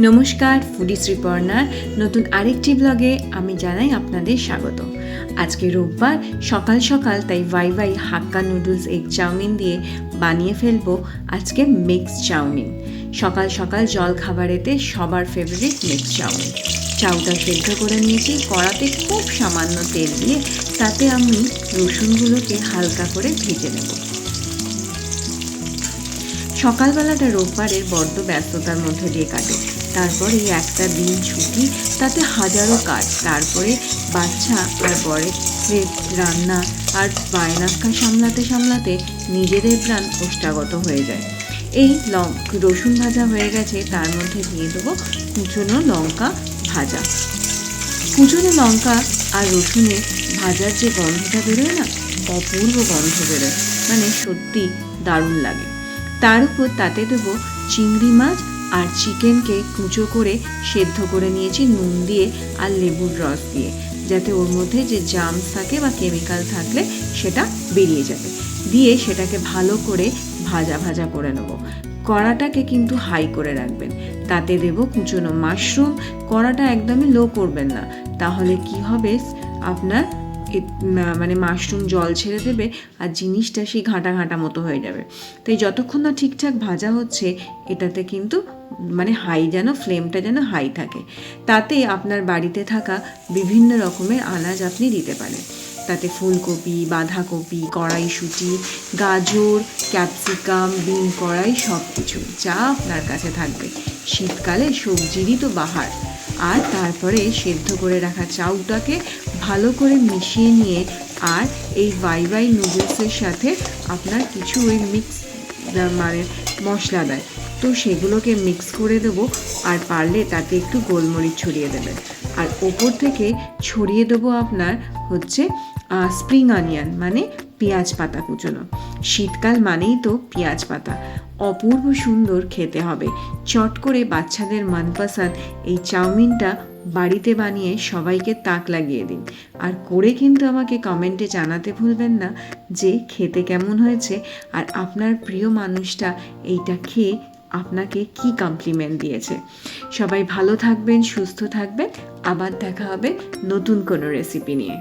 নমস্কার, ফুডি শ্রীপর্ণার নতুন আরেকটি ব্লগে আমি জানাই আপনাদের স্বাগত। আজকে রোববার সকাল সকাল, তাই ওয়াই হাক্কা নুডলস এগ চাউমিন দিয়ে বানিয়ে ফেলবো আজকে মিক্স চাউমিন। সকাল সকাল জল খাবারেতে সবার ফেভারিট মিক্স চাউমিন। চাউটা সেদ্ধ করে নিয়েছি, কড়াতে খুব সামান্য তেল দিয়ে তাতে আমি রসুনগুলোকে হালকা করে ভেজে নেব। সকালবেলাটা রোববারের বড্ড ব্যস্ততার মধ্যে দিয়ে কাটে। তারপরে একটা দিন ছুটি, তাতে হাজারো কাজ, তারপরে বাচ্চা আর বরের রান্না আর বায়নাক্কা সামলাতে সামলাতে নিজেদের প্রাণ ওষ্ঠাগত হয়ে যায়। এই রসুন ভাজা হয়ে গেছে, তার মধ্যে দিয়ে দেবো কুচনো লঙ্কা ভাজা। কুচনো লঙ্কা আর রসুনের ভাজার যে গন্ধটা বেরোয় না, অপূর্ব গন্ধ বেরোয়, মানে সত্যি দারুণ লাগে। তার উপর তাতে দেবো চিংড়ি মাছ আর চিকেনকে কুচো করে সেদ্ধ করে নিয়েছি নুন দিয়ে আর লেবুর রস দিয়ে, যাতে ওর মধ্যে যে জার্মস থাকে বা কেমিক্যাল থাকলে সেটা বেরিয়ে যাবে। দিয়ে সেটাকে ভালো করে ভাজা ভাজা করে নেব। কড়াটাকে কিন্তু হাই করে রাখবেন। তাতে দেবো কুচনো মাশরুম। কড়াটা একদমই লো করবেন না, তাহলে কি হবে, আপনার মানে মাশরুম জল ছেড়ে দেবে আর জিনিসটা সেই ঘাঁটা ঘাঁটা মতো হয়ে যাবে। তাই যতক্ষণ না ঠিকঠাক ভাজা হচ্ছে, এটাতে কিন্তু মানে ফ্লেমটা যেন হাই থাকে। তাতে আপনার বাড়িতে থাকা বিভিন্ন রকমের আনাজ আপনি দিতে পারেন। তাতে ফুলকপি, বাঁধাকপি, কড়াইশুঁটি, গাজর, ক্যাপসিকাম, বিন কড়াই, সব কিছু যা আপনার কাছে থাকবে। শীতকালে সবজিরই তো বাহার। আর তারপরে সেদ্ধ করে রাখা চাউটাকে ভালো করে মিশিয়ে নিয়ে, আর এই ওয়াই নুডলসের সাথে আপনার কিছু ওই মিক্স মানে মশলা দেয়, তো সেগুলোকে মিক্স করে দেবো। আর পারলে তাতে একটু গোলমরিচ ছড়িয়ে দেবেন। আর ওপর থেকে ছড়িয়ে দেবো আপনার হচ্ছে স্প্রিং অনিয়ন, মানে পেঁয়াজ পাতা কুচোনো। শীতকাল মানেই তো পেঁয়াজ পাতা। অপূর্ব সুন্দর খেতে হবে। চট করে বাচ্চাদের মনপসন্দ এই চাউমিনটা বাড়িতে বানিয়ে সবাইকে তাক লাগিয়ে দিন। আর করে কিন্তু আমাকে কমেন্টে জানাতে ভুলবেন না যে খেতে কেমন হয়েছে, আর আপনার প্রিয় মানুষটা এইটা খেয়ে আপনাকে কি কমপ্লিমেন্ট দিয়েছে। সবাই ভালো থাকবেন, সুস্থ থাকবেন। আবার দেখা হবে নতুন কোনো রেসিপি নিয়ে।